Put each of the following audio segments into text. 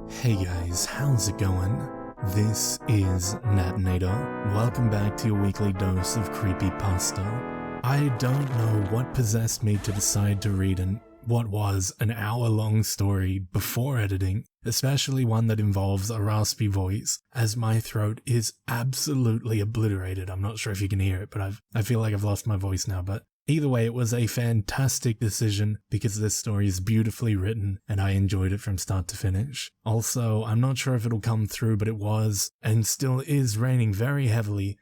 Hey guys, how's it going? This is Natinator. Welcome back to your weekly dose of creepypasta. I don't know what possessed me to decide to read what was an hour-long story before editing, especially one that involves a raspy voice, as my throat is absolutely obliterated. I'm not sure if you can hear it, but I feel like I've lost my voice now, but either way, it was a fantastic decision because this story is beautifully written and I enjoyed it from start to finish. Also, I'm not sure if it'll come through, but it was and still is raining very heavily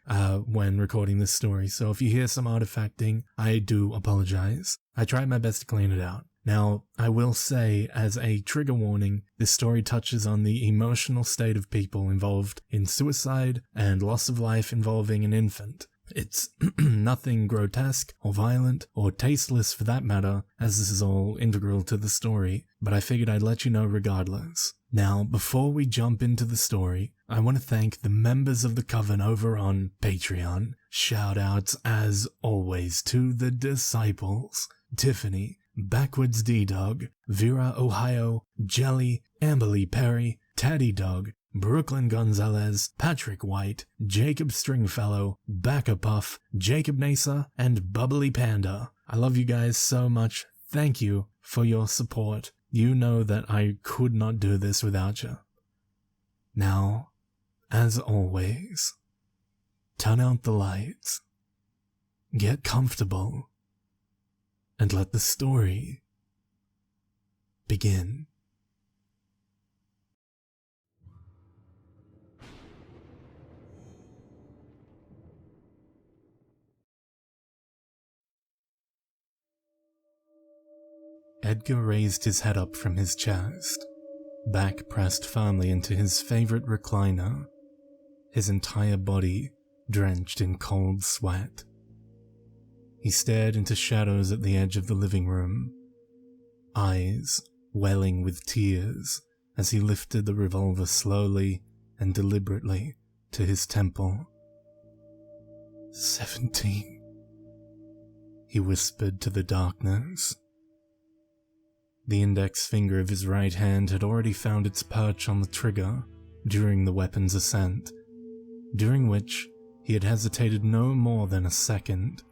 when recording this story, so if you hear some artifacting, I do apologize. I tried my best to clean it out. Now, I will say, as a trigger warning, this story touches on the emotional state of people involved in suicide and loss of life involving an infant. It's nothing grotesque or violent or tasteless for that matter, as this is all integral to the story, but I figured I'd let you know regardless. Now, before we jump into the story, I want to thank the members of the Coven over on Patreon. Shoutouts, as always, to the Disciples, Tiffany, Backwards D-Dog, Vera Ohio, Jelly, Amberly Perry, Teddy Dog, Brooklyn Gonzalez, Patrick White, Jacob Stringfellow, Backa Puff, Jacob Nasa, and Bubbly Panda. I love you guys so much. Thank you for your support. You know that I could not do this without you. Now, as always, turn out the lights, get comfortable, and let the story begin. Edgar raised his head up from his chest, back pressed firmly into his favorite recliner, his entire body drenched in cold sweat. He stared into shadows at the edge of the living room, eyes welling with tears as he lifted the revolver slowly and deliberately to his temple. 17, he whispered to the darkness. The index finger of his right hand had already found its perch on the trigger during the weapon's ascent, during which he had hesitated no more than a second.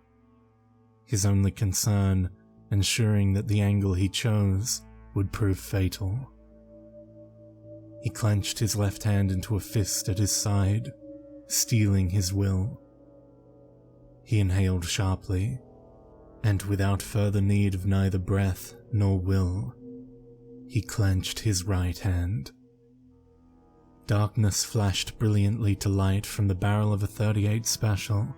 His only concern ensuring that the angle he chose would prove fatal. He clenched his left hand into a fist at his side, steeling his will. He inhaled sharply, and without further need of neither breath nor will, he clenched his right hand. Darkness flashed brilliantly to light from the barrel of a .38 Special,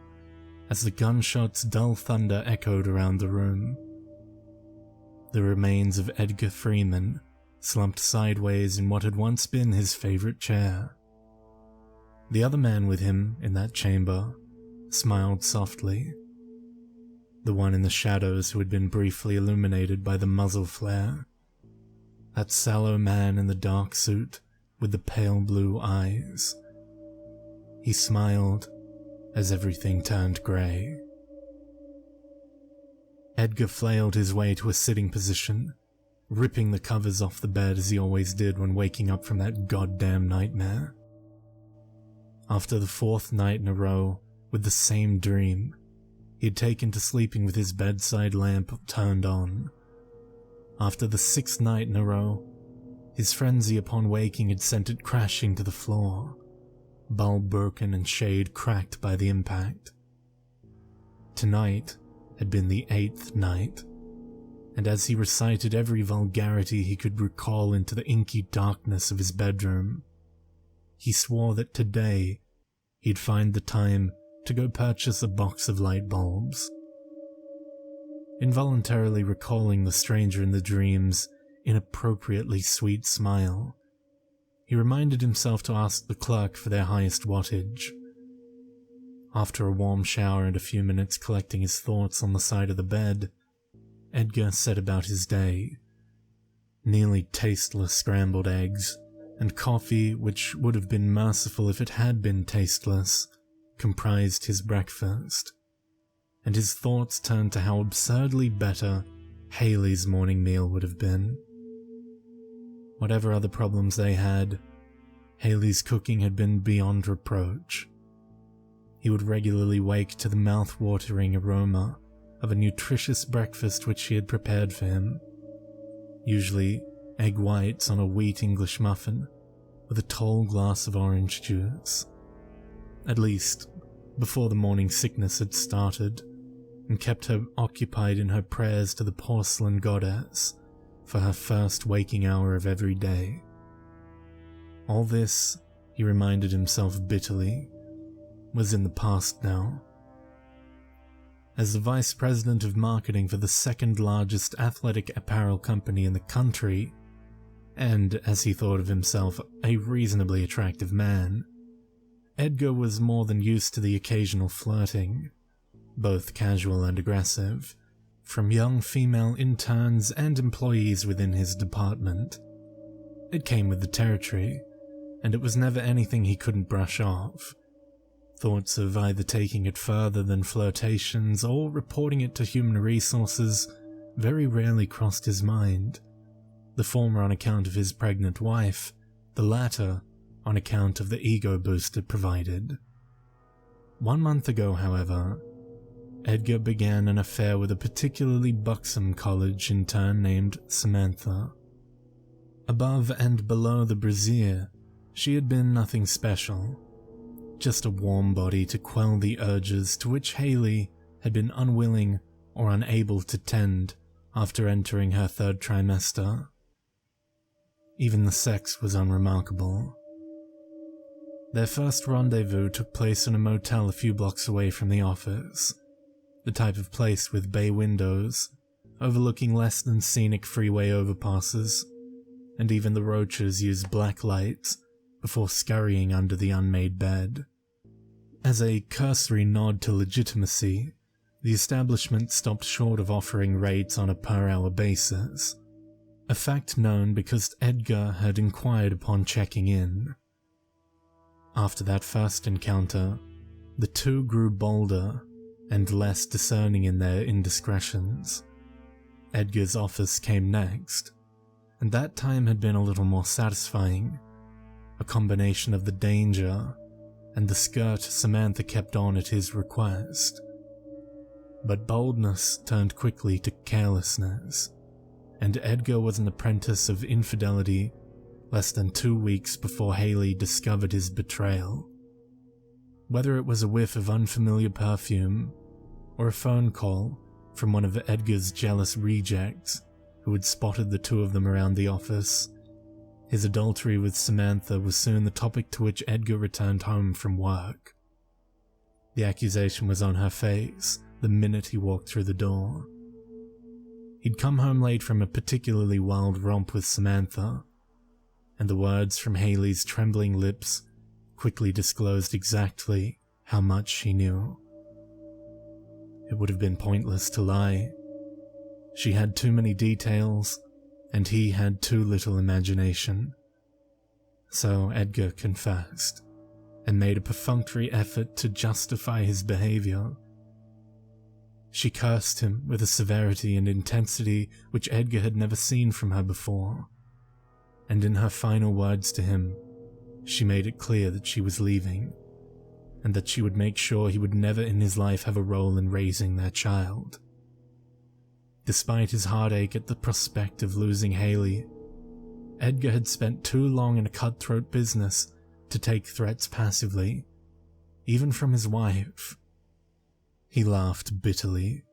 as the gunshot's dull thunder echoed around the room. The remains of Edgar Freeman slumped sideways in what had once been his favorite chair. The other man with him in that chamber smiled softly. The one in the shadows who had been briefly illuminated by the muzzle flare. That sallow man in the dark suit with the pale blue eyes. He smiled as everything turned grey. Edgar flailed his way to a sitting position, ripping the covers off the bed as he always did when waking up from that goddamn nightmare. After the fourth night in a row with the same dream, he had taken to sleeping with his bedside lamp turned on. After the sixth night in a row, his frenzy upon waking had sent it crashing to the floor, bulb broken and shade cracked by the impact. Tonight had been the 8th night, and as he recited every vulgarity he could recall into the inky darkness of his bedroom, he swore that today he'd find the time to go purchase a box of light bulbs. Involuntarily recalling the stranger in the dream's inappropriately sweet smile, he reminded himself to ask the clerk for their highest wattage. After a warm shower and a few minutes collecting his thoughts on the side of the bed, Edgar set about his day. Nearly tasteless scrambled eggs, and coffee, which would have been merciful if it had been tasteless, comprised his breakfast, and his thoughts turned to how absurdly better Haley's morning meal would have been. Whatever other problems they had, Haley's cooking had been beyond reproach. He would regularly wake to the mouth-watering aroma of a nutritious breakfast which she had prepared for him, usually egg whites on a wheat English muffin with a tall glass of orange juice. At least, before the morning sickness had started, and kept her occupied in her prayers to the porcelain goddess for her first waking hour of every day. All this, he reminded himself bitterly, was in the past now. As the vice president of marketing for the second largest athletic apparel company in the country, and as he thought of himself a reasonably attractive man, Edgar was more than used to the occasional flirting, both casual and aggressive, from young female interns and employees within his department. It came with the territory, and it was never anything he couldn't brush off. Thoughts of either taking it further than flirtations or reporting it to human resources very rarely crossed his mind, the former on account of his pregnant wife, the latter on account of the ego boost it provided. 1 month ago, however, Edgar began an affair with a particularly buxom college intern named Samantha. Above and below the brassiere, she had been nothing special, just a warm body to quell the urges to which Haley had been unwilling or unable to tend after entering her 3rd trimester. Even the sex was unremarkable. Their first rendezvous took place in a motel a few blocks away from the office, the type of place with bay windows, overlooking less than scenic freeway overpasses, and even the roaches used black lights before scurrying under the unmade bed. As a cursory nod to legitimacy, the establishment stopped short of offering rates on a per-hour basis, a fact known because Edgar had inquired upon checking in. After that first encounter, the two grew bolder and less discerning in their indiscretions. Edgar's office came next, and that time had been a little more satisfying, a combination of the danger and the skirt Samantha kept on at his request. But boldness turned quickly to carelessness, and Edgar was an apprentice of infidelity less than 2 weeks before Haley discovered his betrayal. Whether it was a whiff of unfamiliar perfume, or a phone call from one of Edgar's jealous rejects who had spotted the two of them around the office, his adultery with Samantha was soon the topic to which Edgar returned home from work. The accusation was on her face the minute he walked through the door. He'd come home late from a particularly wild romp with Samantha, and the words from Haley's trembling lips quickly disclosed exactly how much she knew. It would have been pointless to lie. She had too many details, and he had too little imagination. So Edgar confessed, and made a perfunctory effort to justify his behavior. She cursed him with a severity and intensity which Edgar had never seen from her before, and in her final words to him, she made it clear that she was leaving, and that she would make sure he would never in his life have a role in raising their child. Despite his heartache at the prospect of losing Haley, Edgar had spent too long in a cutthroat business to take threats passively, even from his wife. He laughed bitterly,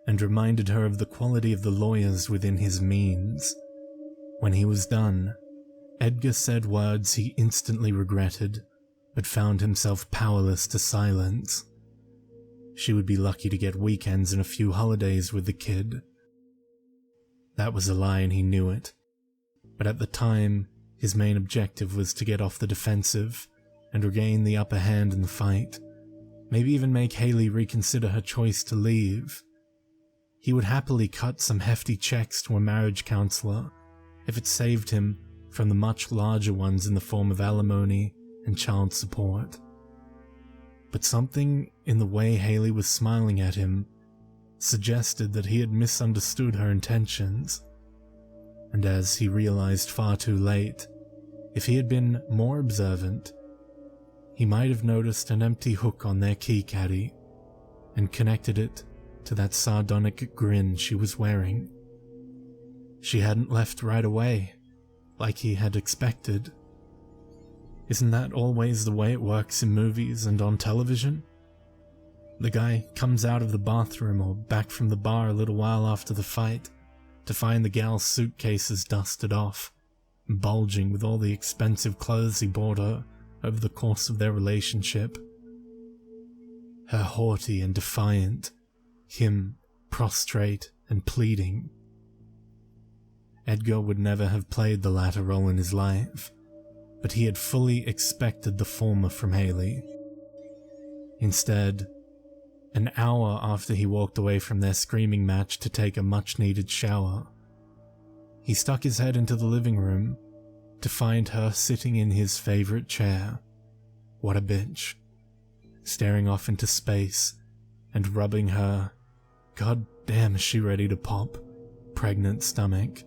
and reminded her of the quality of the lawyers within his means. When he was done, Edgar said words he instantly regretted, but found himself powerless to silence. She would be lucky to get weekends and a few holidays with the kid. That was a lie and he knew it, but at the time, his main objective was to get off the defensive and regain the upper hand in the fight, maybe even make Haley reconsider her choice to leave. He would happily cut some hefty checks to a marriage counselor if it saved him from the much larger ones in the form of alimony and child support. But something in the way Haley was smiling at him suggested that he had misunderstood her intentions. and as he realized far too late, if he had been more observant, he might have noticed an empty hook on their key caddy and connected it to that sardonic grin she was wearing. She hadn't left right away, like he had expected. Isn't that always the way it works in movies and on television? The guy comes out of the bathroom or back from the bar a little while after the fight to find the gal's suitcases dusted off, bulging with all the expensive clothes he bought her over the course of their relationship. Her haughty and defiant, him prostrate and pleading. Edgar would never have played the latter role in his life, but he had fully expected the former from Haley. Instead, an hour after he walked away from their screaming match to take a much-needed shower, he stuck his head into the living room to find her sitting in his favorite chair. What a bitch. Staring off into space and rubbing her, god damn is she ready to pop, pregnant stomach.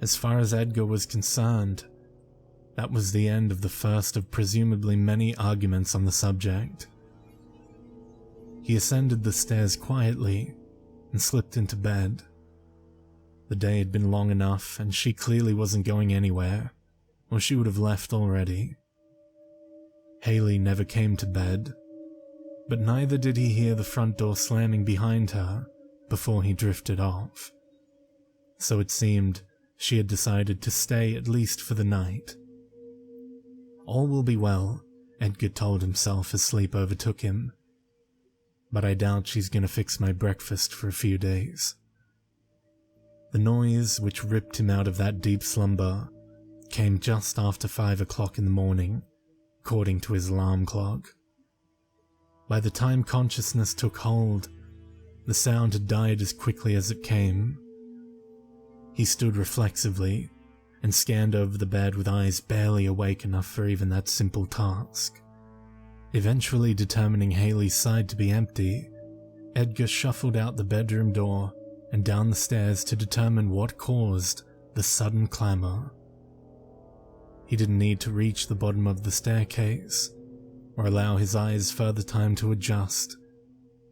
As far as Edgar was concerned, that was the end of the first of presumably many arguments on the subject. He ascended the stairs quietly and slipped into bed. The day had been long enough, and she clearly wasn't going anywhere, or she would have left already. Haley never came to bed, but neither did he hear the front door slamming behind her before he drifted off. So it seemed she had decided to stay at least for the night. All will be well, Edgar told himself as sleep overtook him. But I doubt she's gonna fix my breakfast for a few days. The noise which ripped him out of that deep slumber came just after 5 o'clock in the morning, according to his alarm clock. By the time consciousness took hold, the sound had died as quickly as it came. He stood reflexively and scanned over the bed with eyes barely awake enough for even that simple task. Eventually determining Haley's side to be empty, Edgar shuffled out the bedroom door and down the stairs to determine what caused the sudden clamor. He didn't need to reach the bottom of the staircase, or allow his eyes further time to adjust,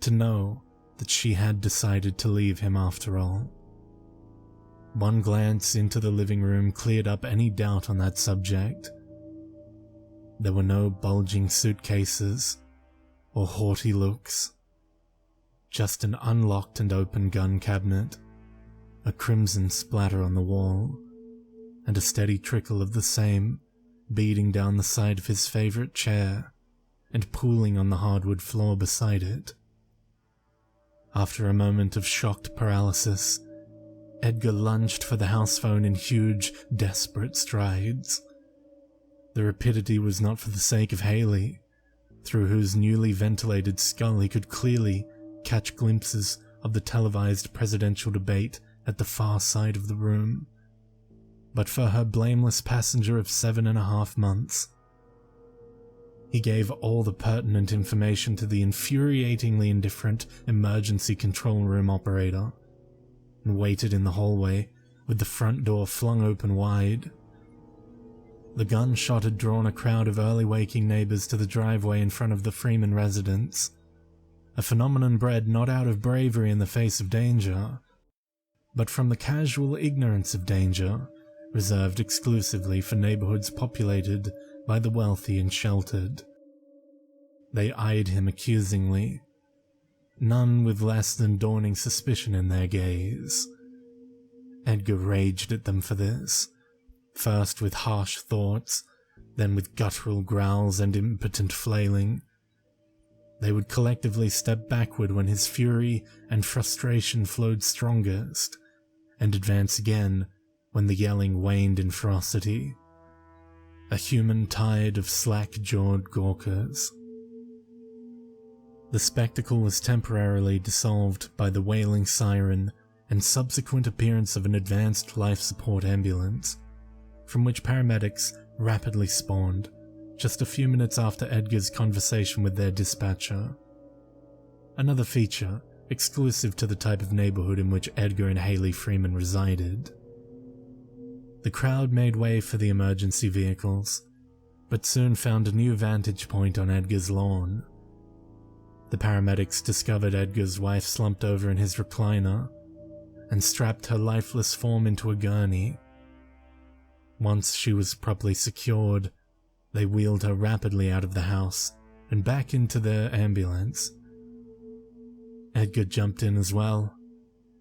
to know that she had decided to leave him after all. One glance into the living room cleared up any doubt on that subject. There were no bulging suitcases or haughty looks, just an unlocked and open gun cabinet, a crimson splatter on the wall, and a steady trickle of the same beading down the side of his favorite chair and pooling on the hardwood floor beside it. After a moment of shocked paralysis, Edgar lunged for the house phone in huge, desperate strides. The rapidity was not for the sake of Haley, through whose newly ventilated skull he could clearly catch glimpses of the televised presidential debate at the far side of the room, but for her blameless passenger of 7.5 months. He gave all the pertinent information to the infuriatingly indifferent emergency control room operator, and waited in the hallway with the front door flung open wide. The gunshot had drawn a crowd of early waking neighbors to the driveway in front of the Freeman residence, a phenomenon bred not out of bravery in the face of danger, but from the casual ignorance of danger reserved exclusively for neighborhoods populated by the wealthy and sheltered. They eyed him accusingly, none with less than dawning suspicion in their gaze. Edgar raged at them for this, first with harsh thoughts, then with guttural growls and impotent flailing. They would collectively step backward when his fury and frustration flowed strongest, and advance again when the yelling waned in ferocity. A human tide of slack-jawed gawkers. The spectacle was temporarily dissolved by the wailing siren and subsequent appearance of an advanced life support ambulance, from which paramedics rapidly spawned, just a few minutes after Edgar's conversation with their dispatcher. Another feature exclusive to the type of neighborhood in which Edgar and Haley Freeman resided. The crowd made way for the emergency vehicles, but soon found a new vantage point on Edgar's lawn. The paramedics discovered Edgar's wife slumped over in his recliner and strapped her lifeless form into a gurney. Once she was properly secured, they wheeled her rapidly out of the house and back into their ambulance. Edgar jumped in as well,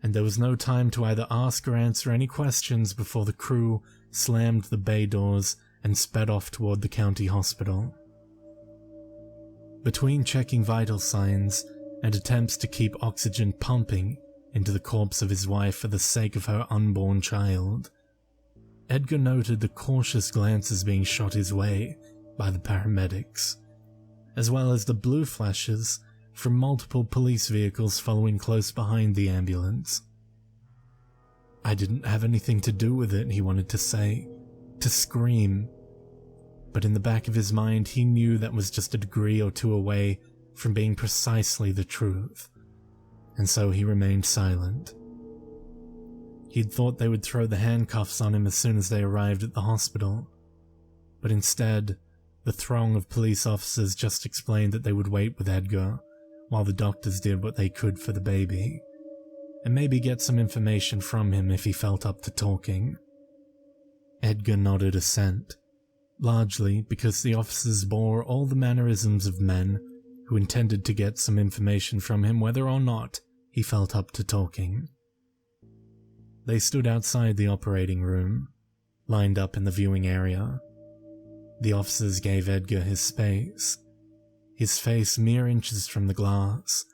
and there was no time to either ask or answer any questions before the crew slammed the bay doors and sped off toward the county hospital. Between checking vital signs and attempts to keep oxygen pumping into the corpse of his wife for the sake of her unborn child, Edgar noted the cautious glances being shot his way by the paramedics, as well as the blue flashes from multiple police vehicles following close behind the ambulance. "I didn't have anything to do with it," he wanted to say, to scream, but in the back of his mind he knew that was just a degree or two away from being precisely the truth, and so he remained silent. He'd thought they would throw the handcuffs on him as soon as they arrived at the hospital, but instead, the throng of police officers just explained that they would wait with Edgar while the doctors did what they could for the baby, and maybe get some information from him if he felt up to talking. Edgar nodded assent, largely because the officers bore all the mannerisms of men who intended to get some information from him whether or not he felt up to talking. They stood outside the operating room, lined up in the viewing area. The officers gave Edgar his space, his face mere inches from the glass,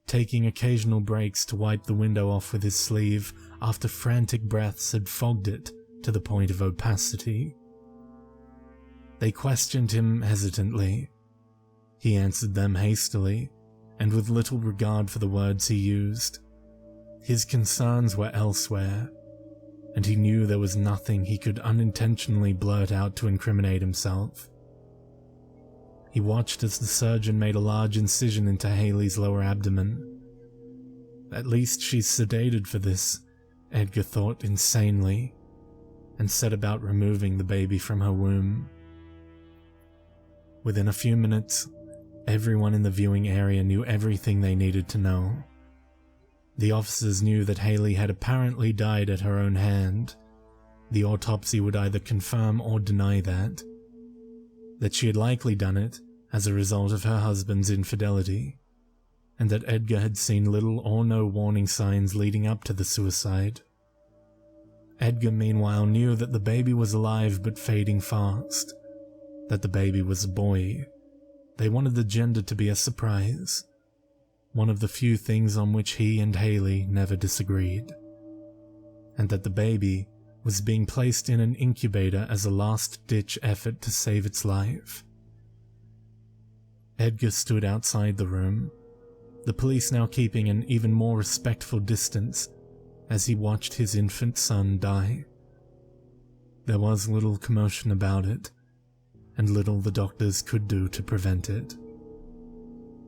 taking occasional breaks to wipe the window off with his sleeve after frantic breaths had fogged it to the point of opacity. They questioned him hesitantly. He answered them hastily, and with little regard for the words he used. His concerns were elsewhere, and he knew there was nothing he could unintentionally blurt out to incriminate himself. He watched as the surgeon made a large incision into Haley's lower abdomen. At least she's sedated for this, Edgar thought insanely, and set about removing the baby from her womb. Within a few minutes, everyone in the viewing area knew everything they needed to know. The officers knew that Haley had apparently died at her own hand. The autopsy would either confirm or deny that. That she had likely done it as a result of her husband's infidelity, and that Edgar had seen little or no warning signs leading up to the suicide. Edgar meanwhile knew that the baby was alive but fading fast, that the baby was a boy. They wanted the gender to be a surprise. One of the few things on which he and Haley never disagreed, and that the baby was being placed in an incubator as a last-ditch effort to save its life. Edgar stood outside the room, the police now keeping an even more respectful distance as he watched his infant son die. There was little commotion about it, and little the doctors could do to prevent it.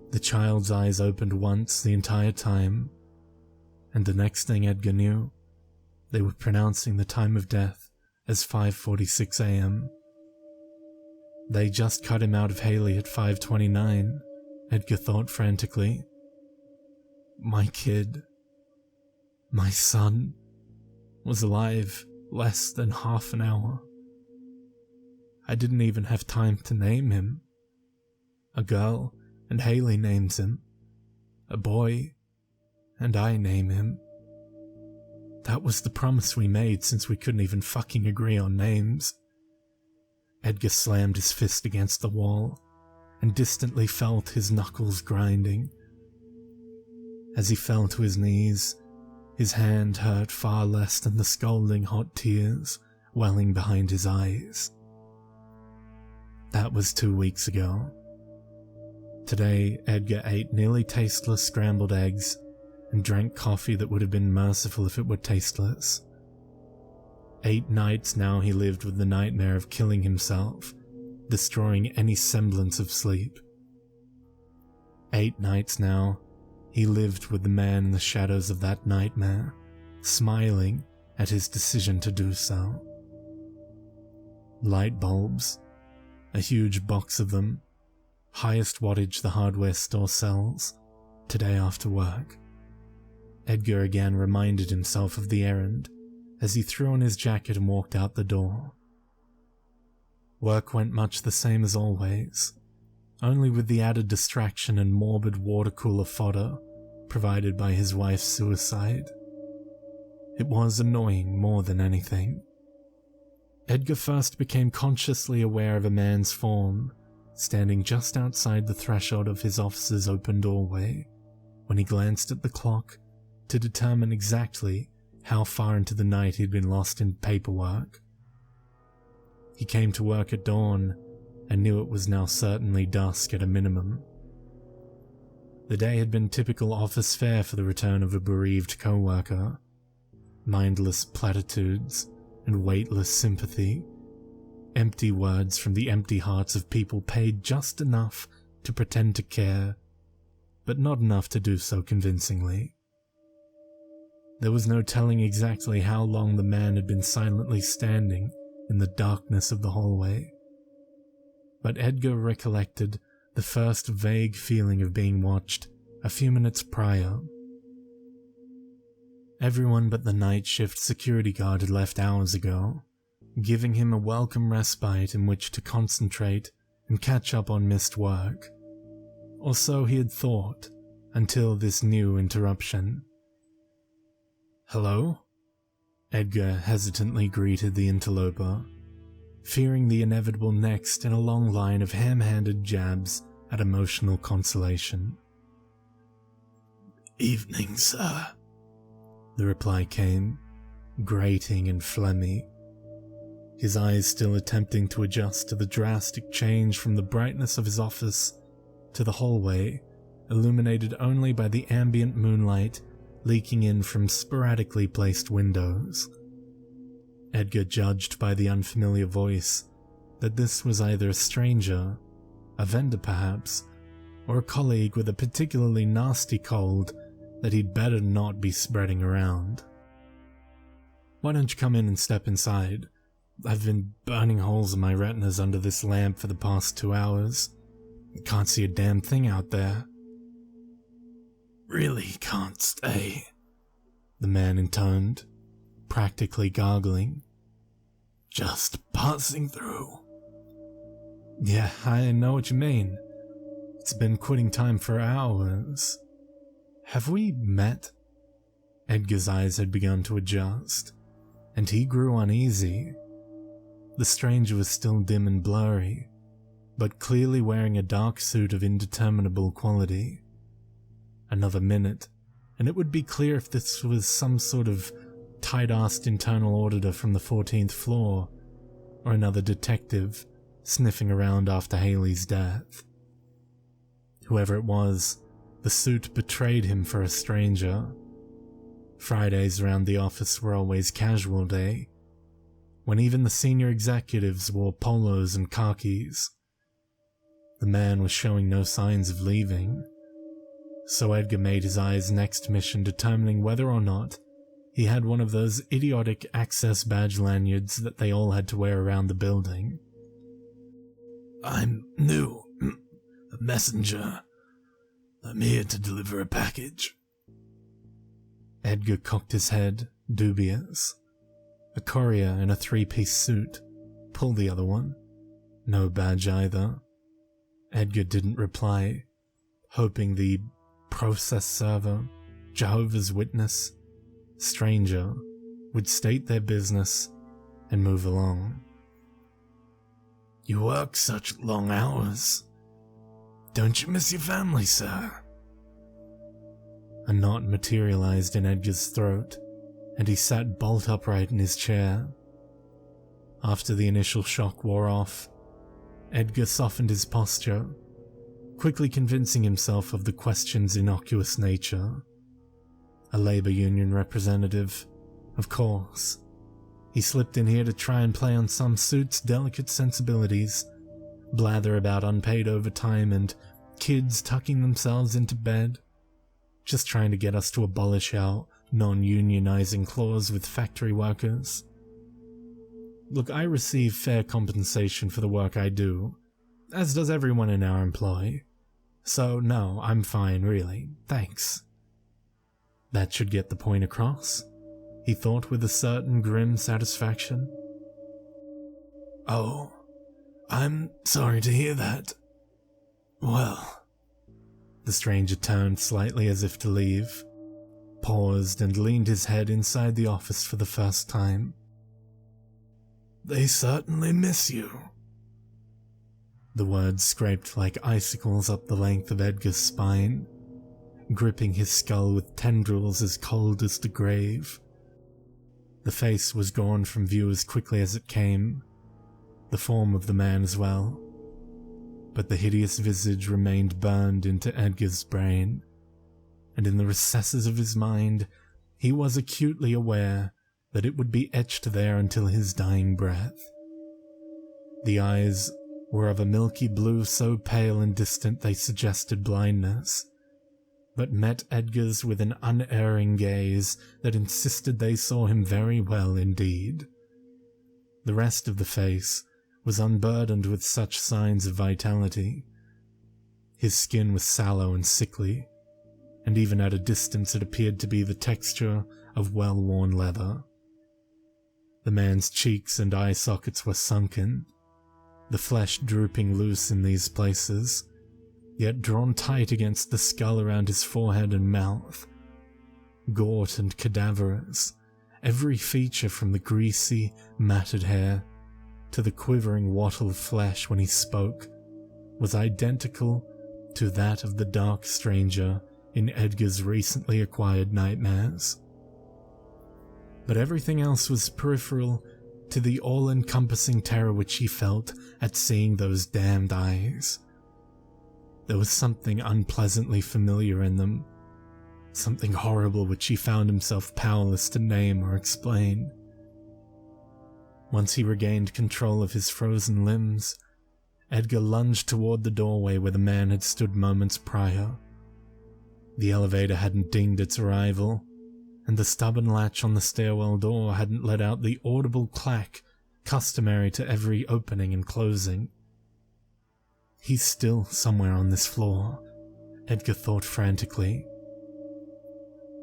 The child's eyes opened once the entire time, and the next thing Edgar knew, they were pronouncing the time of death as 5:46 a.m. They just cut him out of Haley at 5:29, Edgar thought frantically. My kid, my son, was alive less than half an hour. I didn't even have time to name him. A girl, and Haley names him. A boy, and I name him. That was the promise we made since we couldn't even fucking agree on names. Edgar slammed his fist against the wall and distantly felt his knuckles grinding. As he fell to his knees, his hand hurt far less than the scalding hot tears welling behind his eyes. That was 2 weeks ago. Today, Edgar ate nearly tasteless scrambled eggs and drank coffee that would have been merciful if it were tasteless. 8 nights now he lived with the nightmare of killing himself, destroying any semblance of sleep. 8 nights now, he lived with the man in the shadows of that nightmare, smiling at his decision to do so. Light bulbs, a huge box of them, highest wattage the hardware store sells, today after work. Edgar again reminded himself of the errand as he threw on his jacket and walked out the door. Work went much the same as always, only with the added distraction and morbid water cooler fodder provided by his wife's suicide. It was annoying more than anything. Edgar first became consciously aware of a man's form standing just outside the threshold of his office's open doorway when he glanced at the clock to determine exactly how far into the night he'd been lost in paperwork. He came to work at dawn and knew it was now certainly dusk at a minimum. The day had been typical office fare for the return of a bereaved co-worker. Mindless platitudes and weightless sympathy. Empty words from the empty hearts of people paid just enough to pretend to care, but not enough to do so convincingly. There was no telling exactly how long the man had been silently standing in the darkness of the hallway, but Edgar recollected the first vague feeling of being watched a few minutes prior. Everyone but the night shift security guard had left hours ago, giving him a welcome respite in which to concentrate and catch up on missed work. Or so he had thought, until this new interruption. "Hello?" Edgar hesitantly greeted the interloper, fearing the inevitable next in a long line of ham-handed jabs at emotional consolation. "Evening, sir," the reply came, grating and phlegmy, his eyes still attempting to adjust to the drastic change from the brightness of his office to the hallway, illuminated only by the ambient moonlight leaking in from sporadically placed windows. Edgar judged by the unfamiliar voice that this was either a stranger, a vendor perhaps, or a colleague with a particularly nasty cold that he'd better not be spreading around. "Why don't you come in and step inside? I've been burning holes in my retinas under this lamp for the past 2 hours. Can't see a damn thing out there." "Really can't stay," the man intoned, practically gargling. "Just passing through." "Yeah, I know what you mean. It's been quitting time for hours. Have we met?" Edgar's eyes had begun to adjust, and he grew uneasy. The stranger was still dim and blurry, but clearly wearing a dark suit of indeterminable quality. Another minute, and it would be clear if this was some sort of tight-assed internal auditor from the 14th floor, or another detective sniffing around after Haley's death. Whoever it was, the suit betrayed him for a stranger. Fridays around the office were always casual day, when even the senior executives wore polos and khakis. The man was showing no signs of leaving, so Edgar made his eyes next mission determining whether or not he had one of those idiotic access badge lanyards that they all had to wear around the building. "I'm new, a messenger. I'm here to deliver a package." Edgar cocked his head, dubious. A courier in a 3-piece suit. Pull the other one. No badge either. Edgar didn't reply, hoping the process server, Jehovah's Witness, stranger would state their business and move along. "You work such long hours. Don't you miss your family, sir?" A knot materialized in Edgar's throat, and he sat bolt upright in his chair. After the initial shock wore off, Edgar softened his posture, quickly convincing himself of the question's innocuous nature. A labor union representative, of course. He slipped in here to try and play on some suit's delicate sensibilities, blather about unpaid overtime and kids tucking themselves into bed, just trying to get us to abolish our non-unionizing clause with factory workers. Look, I receive fair compensation for the work I do, as does everyone in our employ. So no, I'm fine, really. Thanks. That should get the point across, he thought with a certain grim satisfaction. Oh, I'm sorry to hear that. Well, the stranger turned slightly as if to leave, paused and leaned his head inside the office for the first time. They certainly miss you. The words scraped like icicles up the length of Edgar's spine, gripping his skull with tendrils as cold as the grave. The face was gone from view as quickly as it came, the form of the man as well, but the hideous visage remained burned into Edgar's brain, and in the recesses of his mind he was acutely aware that it would be etched there until his dying breath. The eyes were of a milky blue so pale and distant they suggested blindness, but met Edgar's with an unerring gaze that insisted they saw him very well indeed. The rest of the face was unburdened with such signs of vitality. His skin was sallow and sickly, and even at a distance it appeared to be the texture of well-worn leather. The man's cheeks and eye sockets were sunken, the flesh drooping loose in these places, yet drawn tight against the skull around his forehead and mouth. Gaunt and cadaverous, every feature from the greasy, matted hair to the quivering wattle of flesh when he spoke was identical to that of the dark stranger in Edgar's recently acquired nightmares. But everything else was peripheral to the all-encompassing terror which he felt at seeing those damned eyes. There was something unpleasantly familiar in them, something horrible which he found himself powerless to name or explain. Once he regained control of his frozen limbs, Edgar lunged toward the doorway where the man had stood moments prior. The elevator hadn't dinged its arrival, and the stubborn latch on the stairwell door hadn't let out the audible clack customary to every opening and closing. He's still somewhere on this floor, Edgar thought frantically.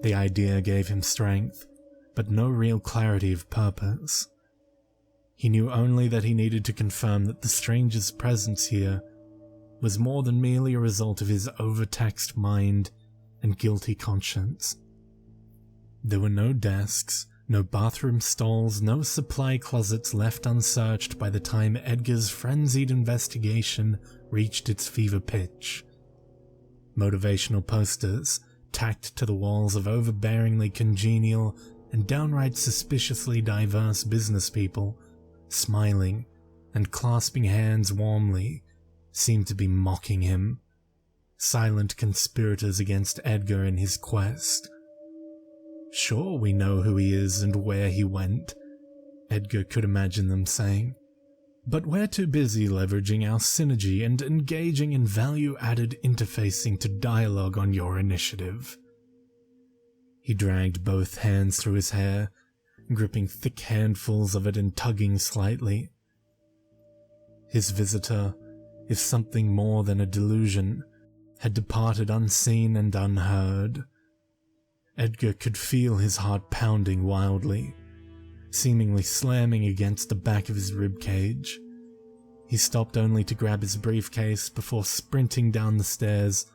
The idea gave him strength, but no real clarity of purpose. He knew only that he needed to confirm that the stranger's presence here was more than merely a result of his overtaxed mind and guilty conscience. There were no desks, no bathroom stalls, no supply closets left unsearched by the time Edgar's frenzied investigation reached its fever pitch. Motivational posters, tacked to the walls of overbearingly congenial and downright suspiciously diverse business people, smiling and clasping hands warmly, seemed to be mocking him, silent conspirators against Edgar in his quest. Sure, we know who he is and where he went, Edgar could imagine them saying, but we're too busy leveraging our synergy and engaging in value-added interfacing to dialogue on your initiative. He dragged both hands through his hair, gripping thick handfuls of it and tugging slightly. His visitor, if something more than a delusion, had departed unseen and unheard. Edgar could feel his heart pounding wildly, seemingly slamming against the back of his ribcage. He stopped only to grab his briefcase before sprinting down the stairs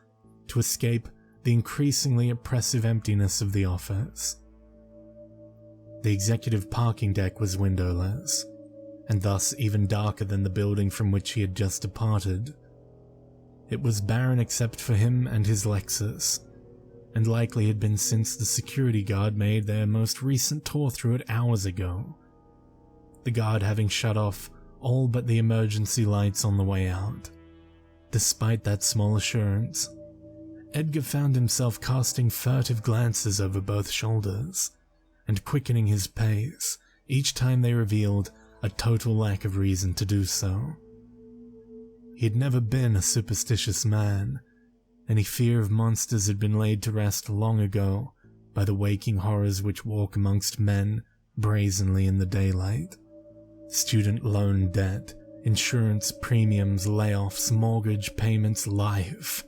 to escape the increasingly oppressive emptiness of the office. The executive parking deck was windowless, and thus even darker than the building from which he had just departed. It was barren except for him and his Lexus, and likely had been since the security guard made their most recent tour through it hours ago, the guard having shut off all but the emergency lights on the way out. Despite that small assurance, Edgar found himself casting furtive glances over both shoulders, and quickening his pace each time they revealed a total lack of reason to do so. He had never been a superstitious man. Any fear of monsters had been laid to rest long ago by the waking horrors which walk amongst men brazenly in the daylight. Student loan debt, insurance premiums, layoffs, mortgage payments, life.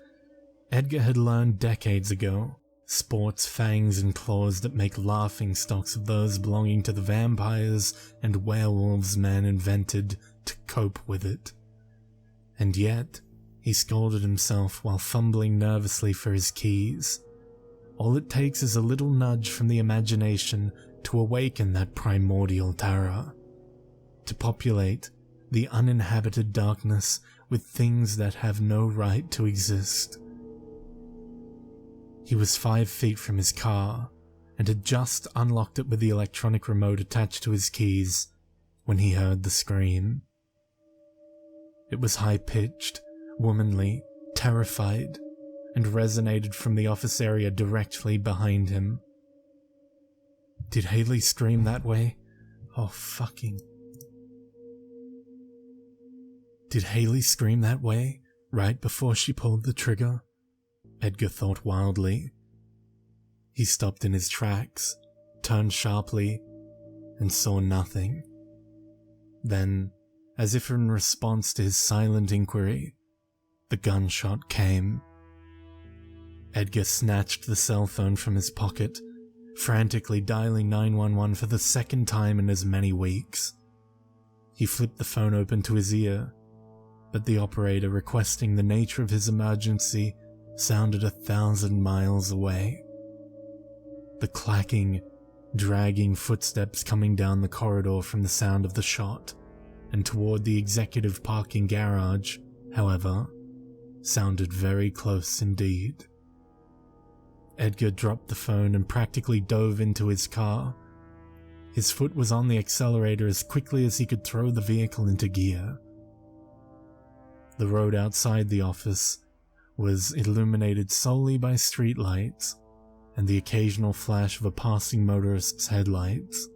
Edgar had learned decades ago. Sports fangs and claws that make laughingstocks of those belonging to the vampires and werewolves man invented to cope with it. And yet, he scolded himself while fumbling nervously for his keys. All it takes is a little nudge from the imagination to awaken that primordial terror, to populate the uninhabited darkness with things that have no right to exist. He was 5 feet from his car and had just unlocked it with the electronic remote attached to his keys when he heard the scream. It was high-pitched, womanly, terrified, and resonated from the office area directly behind him. Did Haley scream that way? Oh, fucking... Did Haley scream that way right before she pulled the trigger? Edgar thought wildly. He stopped in his tracks, turned sharply, and saw nothing. Then, as if in response to his silent inquiry, the gunshot came. Edgar snatched the cell phone from his pocket, frantically dialing 911 for the second time in as many weeks. He flipped the phone open to his ear, but the operator requesting the nature of his emergency sounded 1,000 miles away. The clacking, dragging footsteps coming down the corridor from the sound of the shot and toward the executive parking garage, however, sounded very close indeed. Edgar dropped the phone and practically dove into his car. His foot was on the accelerator as quickly as he could throw the vehicle into gear. The road outside the office was illuminated solely by streetlights and the occasional flash of a passing motorist's headlights.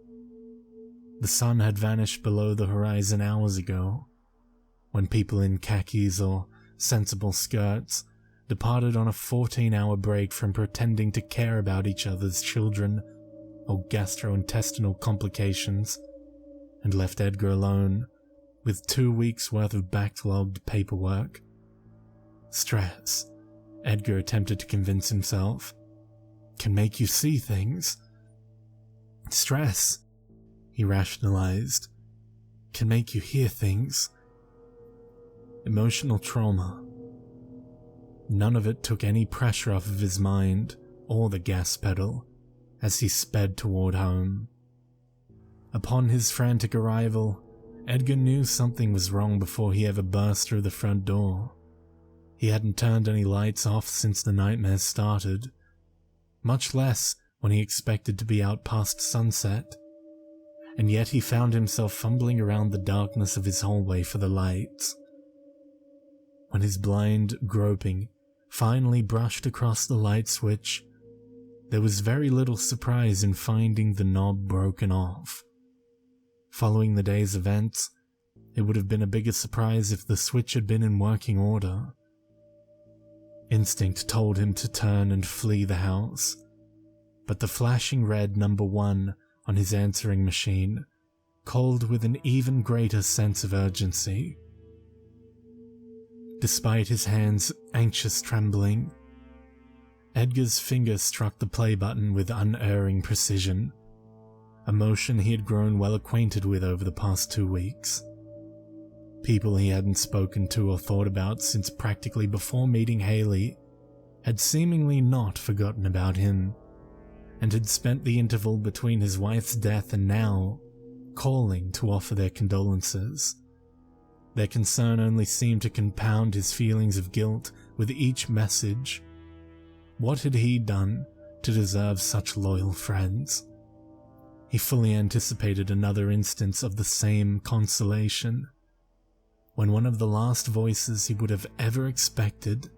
The sun had vanished below the horizon hours ago, when people in khakis or sensible skirts departed on a 14-hour break from pretending to care about each other's children or gastrointestinal complications, and left Edgar alone with 2 weeks' worth of backlogged paperwork. Stress, Edgar attempted to convince himself, can make you see things. Stress, he rationalized, can make you hear things. Emotional trauma. None of it took any pressure off of his mind or the gas pedal as he sped toward home. Upon his frantic arrival, Edgar knew something was wrong before he ever burst through the front door. He hadn't turned any lights off since the nightmare started, much less when he expected to be out past sunset, and yet he found himself fumbling around the darkness of his hallway for the lights. When his blind groping finally brushed across the light switch, there was very little surprise in finding the knob broken off. Following the day's events, it would have been a bigger surprise if the switch had been in working order. Instinct told him to turn and flee the house, but the flashing red number 1 on his answering machine called with an even greater sense of urgency. Despite his hands' anxious trembling, Edgar's finger struck the play button with unerring precision, a motion he had grown well acquainted with over the past 2 weeks. People he hadn't spoken to or thought about since practically before meeting Haley had seemingly not forgotten about him, and had spent the interval between his wife's death and now calling to offer their condolences. Their concern only seemed to compound his feelings of guilt with each message. What had he done to deserve such loyal friends? He fully anticipated another instance of the same consolation, when one of the last voices he would have ever expected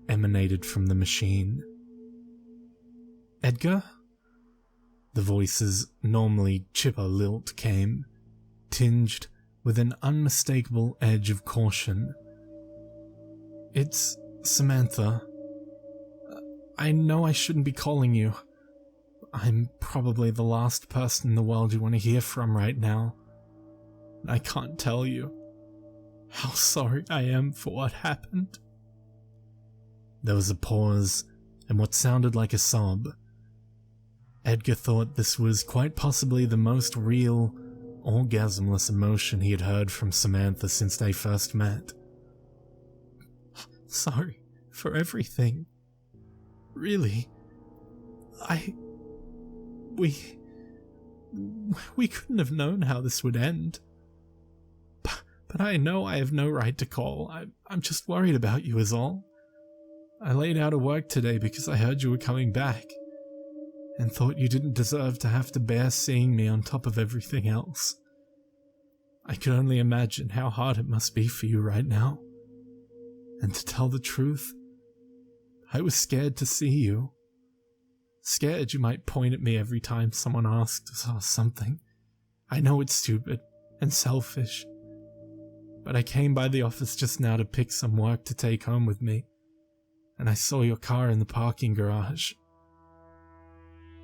emanated from the machine. "Edgar?" The voice's normally chipper lilt came, tinged with an unmistakable edge of caution. "It's Samantha. I know I shouldn't be calling you. I'm probably the last person in the world you want to hear from right now. I can't tell you how sorry I am for what happened." There was a pause, and what sounded like a sob. Edgar thought this was quite possibly the most real, orgasmless emotion he had heard from Samantha since they first met. "Sorry for everything. Really. We couldn't have known how this would end. But I know I have no right to call. I'm just worried about you is all. I laid out of work today because I heard you were coming back, and thought you didn't deserve to have to bear seeing me on top of everything else. I can only imagine how hard it must be for you right now. And to tell the truth, I was scared to see you. Scared you might point at me every time someone asked or something. I know it's stupid and selfish, but I came by the office just now to pick some work to take home with me, and I saw your car in the parking garage."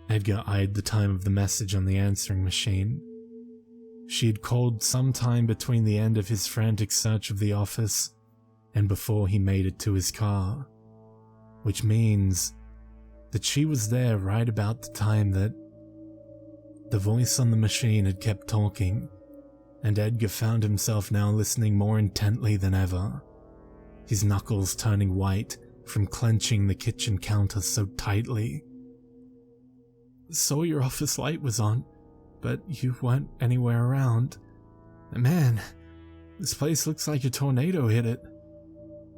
Edgar eyed the time of the message on the answering machine. She had called sometime between the end of his frantic search of the office and before he made it to his car, which means that she was there right about the time that the voice on the machine had kept talking, and Edgar found himself now listening more intently than ever, his knuckles turning white from clenching the kitchen counter so tightly. "Saw your office light was on, but you weren't anywhere around. Man, this place looks like a tornado hit it.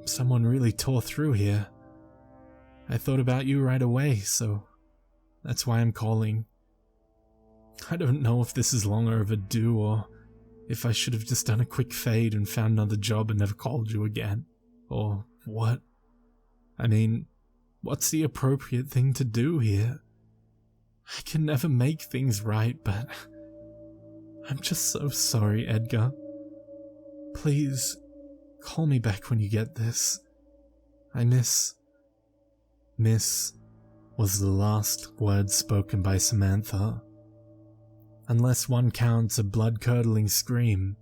Someone really tore through here. I thought about you right away, so that's why I'm calling. I don't know if this is longer overdue or if I should have just done a quick fade and found another job and never called you again, or what. I mean, what's the appropriate thing to do here? I can never make things right, but I'm just so sorry, Edgar. Please, call me back when you get this. I miss was the last word spoken by Samantha, unless one counts a blood-curdling scream,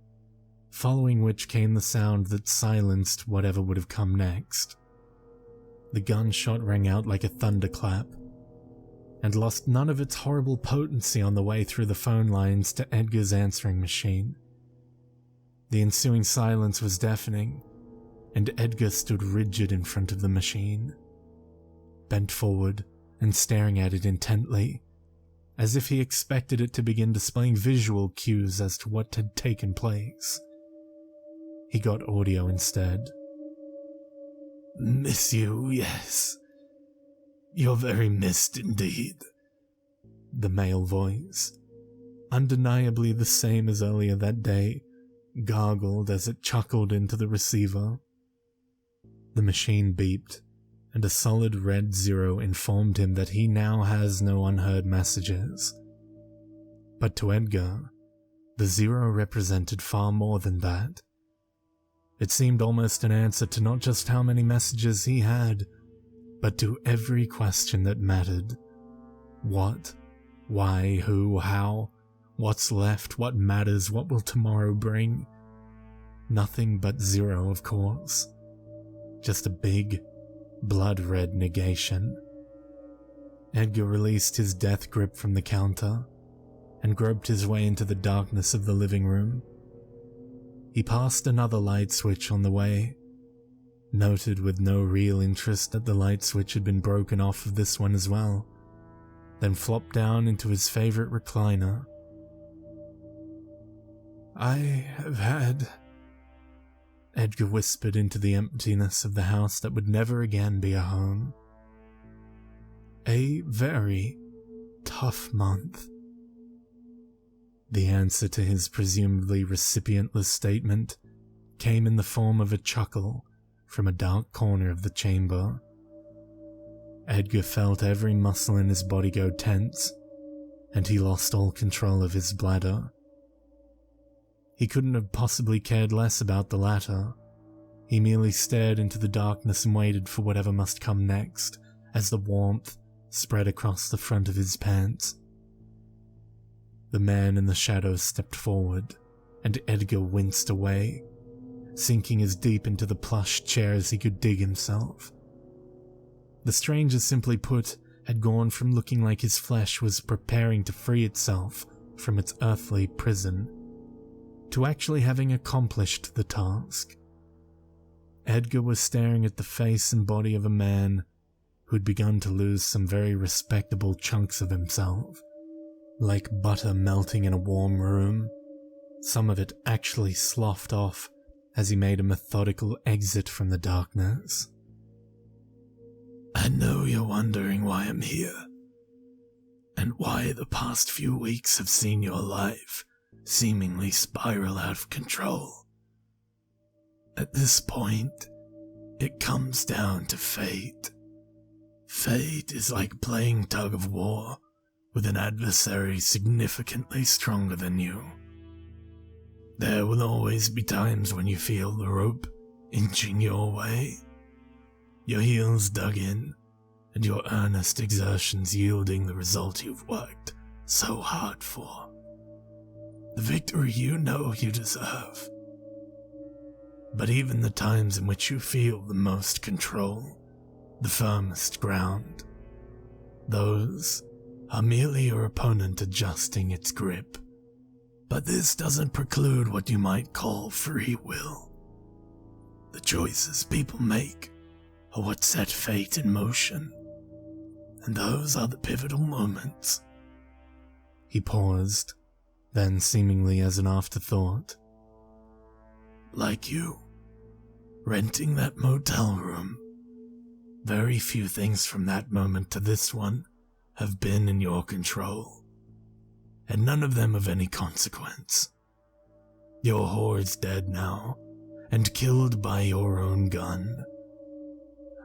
following which came the sound that silenced whatever would have come next. The gunshot rang out like a thunderclap, and lost none of its horrible potency on the way through the phone lines to Edgar's answering machine. The ensuing silence was deafening, and Edgar stood rigid in front of the machine, bent forward and staring at it intently, as if he expected it to begin displaying visual cues as to what had taken place. He got audio instead. "Miss you, yes. You're very missed indeed." The male voice, undeniably the same as earlier that day, gargled as it chuckled into the receiver. The machine beeped, and a solid red 0 informed him that he now has no unheard messages. But to Edgar, the 0 represented far more than that. It seemed almost an answer to not just how many messages he had, but to every question that mattered. What? Why? Who? How? What's left? What matters? What will tomorrow bring? Nothing but 0, of course. Just a big, blood-red negation. Edgar released his death grip from the counter and groped his way into the darkness of the living room. He passed another light switch on the way, noted with no real interest that the light switch had been broken off of this one as well, then flopped down into his favorite recliner. "I have had," Edgar whispered into the emptiness of the house that would never again be a home, "a very tough month." The answer to his presumably recipientless statement came in the form of a chuckle from a dark corner of the chamber. Edgar felt every muscle in his body go tense, and he lost all control of his bladder. He couldn't have possibly cared less about the latter. He merely stared into the darkness and waited for whatever must come next, as the warmth spread across the front of his pants. The man in the shadows stepped forward, and Edgar winced away, sinking as deep into the plush chair as he could dig himself. The stranger, simply put, had gone from looking like his flesh was preparing to free itself from its earthly prison, to actually having accomplished the task. Edgar was staring at the face and body of a man who'd begun to lose some very respectable chunks of himself, like butter melting in a warm room, some of it actually sloughed off as he made a methodical exit from the darkness. I know you're wondering why I'm here, and why the past few weeks have seen your life seemingly spiral out of control. At this point, it comes down to fate. Fate is like playing tug of war with an adversary significantly stronger than you. There will always be times when you feel the rope inching your way, your heels dug in, and your earnest exertions yielding the result you've worked so hard for. The victory you know you deserve. But even the times in which you feel the most control, the firmest ground, those are merely your opponent adjusting its grip. But this doesn't preclude what you might call free will. The choices people make are what set fate in motion, and those are the pivotal moments. He paused, then seemingly as an afterthought. Like you, renting that motel room. Very few things from that moment to this one have been in your control, and none of them of any consequence. Your whore's dead now, and killed by your own gun.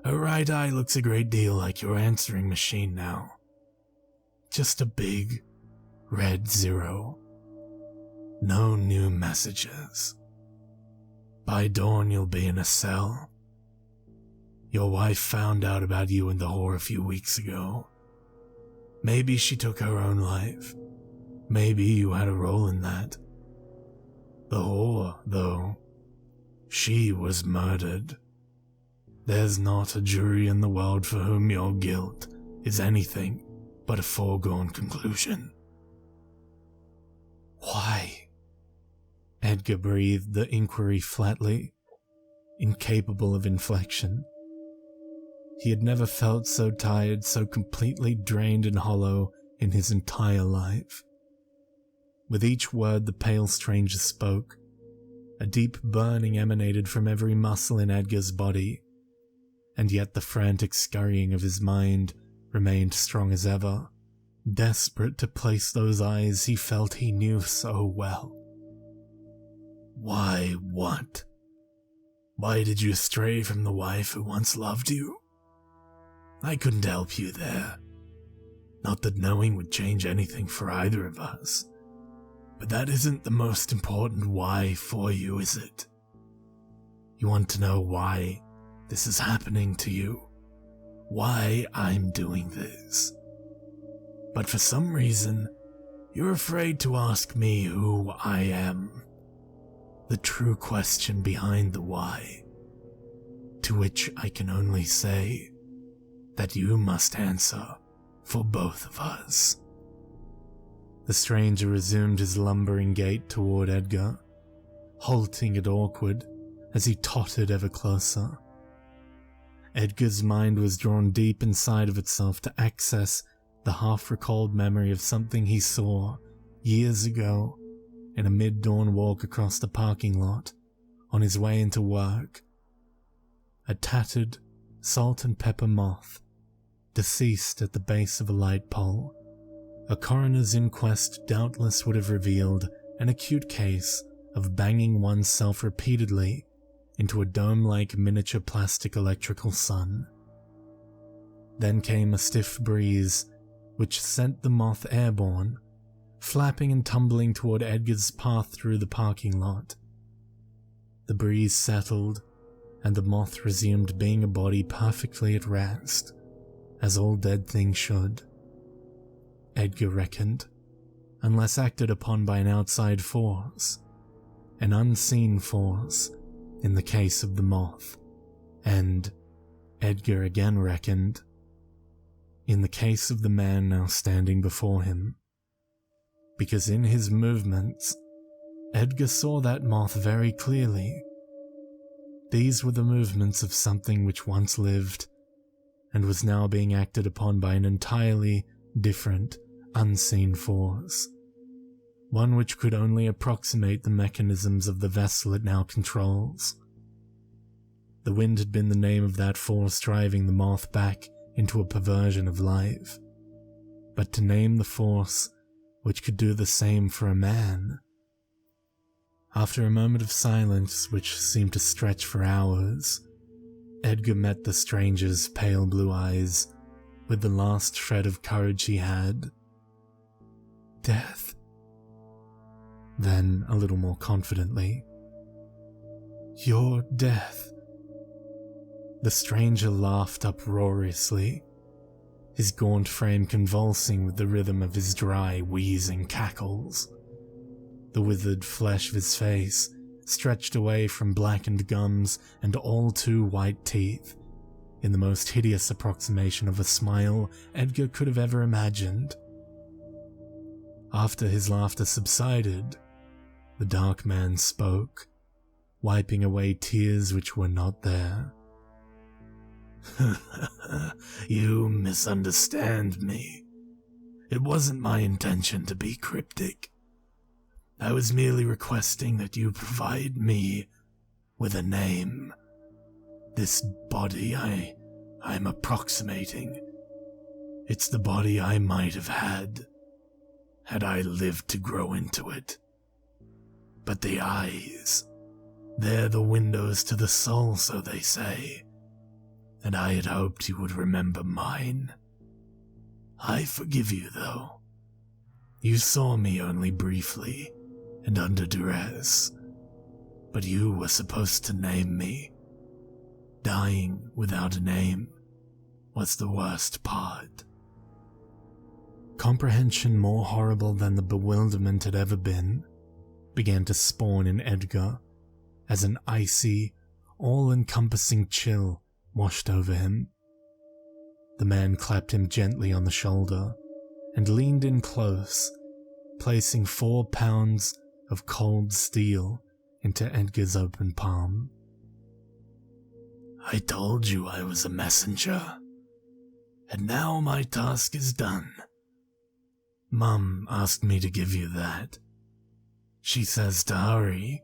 Her right eye looks a great deal like your answering machine now. Just a big, red 0. No new messages. By dawn you'll be in a cell. Your wife found out about you and the whore a few weeks ago. Maybe she took her own life. Maybe you had a role in that. The whore, though, she was murdered. There's not a jury in the world for whom your guilt is anything but a foregone conclusion. Why? Edgar breathed the inquiry flatly, incapable of inflection. He had never felt so tired, so completely drained and hollow in his entire life. With each word the pale stranger spoke, a deep burning emanated from every muscle in Edgar's body, and yet the frantic scurrying of his mind remained strong as ever, desperate to place those eyes he felt he knew so well. Why what? Why did you stray from the wife who once loved you? I couldn't help you there. Not that knowing would change anything for either of us. But that isn't the most important why for you, is it? You want to know why this is happening to you? Why I'm doing this? But for some reason, you're afraid to ask me who I am. The true question behind the why. To which I can only say that you must answer for both of us. The stranger resumed his lumbering gait toward Edgar, halting and awkward as he tottered ever closer. Edgar's mind was drawn deep inside of itself to access the half-recalled memory of something he saw years ago in a mid-dawn walk across the parking lot on his way into work. A tattered salt and pepper moth, deceased at the base of a light pole. A coroner's inquest doubtless would have revealed an acute case of banging oneself repeatedly into a dome-like miniature plastic electrical sun. Then came a stiff breeze which sent the moth airborne, flapping and tumbling toward Edgar's path through the parking lot. The breeze settled, and the moth resumed being a body perfectly at rest, as all dead things should. Edgar reckoned, unless acted upon by an outside force. an unseen force in the case of the moth, and, Edgar again reckoned, in the case of the man now standing before him. Because in his movements, Edgar saw that moth very clearly. These were the movements of something which once lived and was now being acted upon by an entirely different, unseen force. One which could only approximate the mechanisms of the vessel it now controls. The wind had been the name of that force driving the moth back into a perversion of life. But to name the force which could do the same for a man. After a moment of silence which seemed to stretch for hours, Edgar met the stranger's pale blue eyes with the last shred of courage he had. Death. Then, a little more confidently, your death. The stranger laughed uproariously, his gaunt frame convulsing with the rhythm of his dry, wheezing cackles. The withered flesh of his face stretched away from blackened gums and all too white teeth, in the most hideous approximation of a smile Edgar could have ever imagined. After his laughter subsided, the dark man spoke, wiping away tears which were not there. You misunderstand me. It wasn't my intention to be cryptic. I was merely requesting that you provide me with a name. This body I'm approximating. It's the body I might have had I lived to grow into it. But the eyes, they're the windows to the soul, so they say, and I had hoped you would remember mine. I forgive you, though. You saw me only briefly and under duress, but you were supposed to name me. Dying without a name was the worst part. Comprehension more horrible than the bewilderment had ever been began to spawn in Edgar as an icy, all-encompassing chill washed over him. The man clapped him gently on the shoulder and leaned in close, placing 4 pounds of cold steel into Edgar's open palm. I told you I was a messenger, and now my task is done. Mum asked me to give you that. She says to hurry.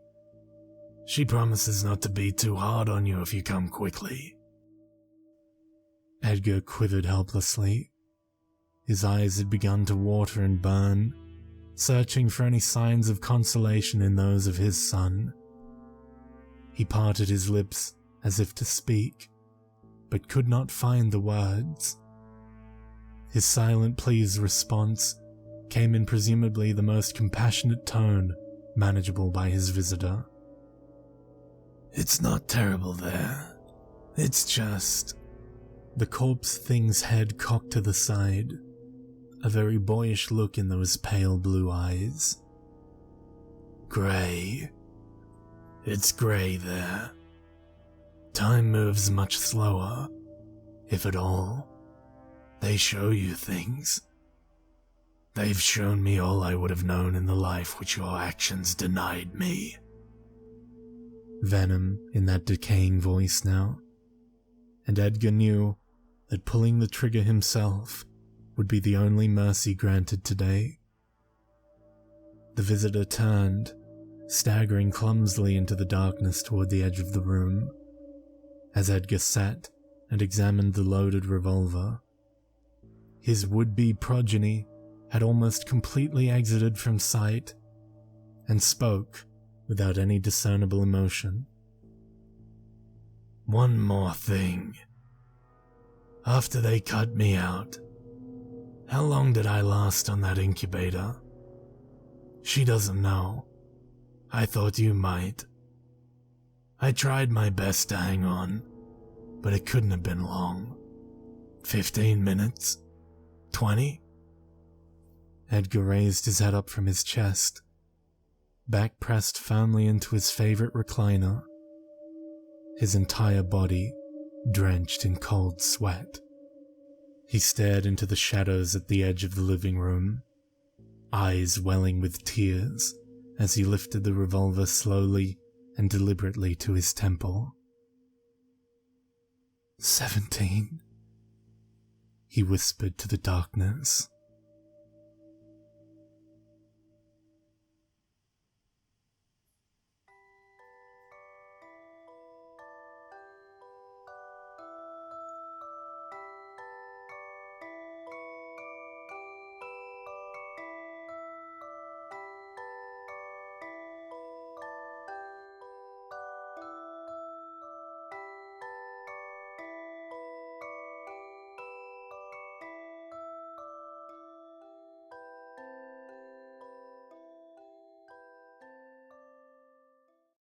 She promises not to be too hard on you if you come quickly. Edgar quivered helplessly. His eyes had begun to water and burn, searching for any signs of consolation in those of his son. He parted his lips as if to speak, but could not find the words. His silent pleased response came in presumably the most compassionate tone manageable by his visitor. It's not terrible there. It's just... The corpse thing's head cocked to the side, a very boyish look in those pale blue eyes. Grey. It's grey there. Time moves much slower, if at all. They show you things. They've shown me all I would have known in the life which your actions denied me. Venom in that decaying voice now, and Edgar knew that pulling the trigger himself would be the only mercy granted today. The visitor turned, staggering clumsily into the darkness toward the edge of the room, as Edgar sat and examined the loaded revolver. His would-be progeny had almost completely exited from sight, and spoke without any discernible emotion. One more thing. After they cut me out, how long did I last on that incubator? She doesn't know. I thought you might. I tried my best to hang on, but it couldn't have been long. 15 minutes? 20? Edgar raised his head up from his chest. back pressed firmly into his favorite recliner, his entire body drenched in cold sweat. He stared into the shadows at the edge of the living room, eyes welling with tears as he lifted the revolver slowly and deliberately to his temple. 17, he whispered to the darkness.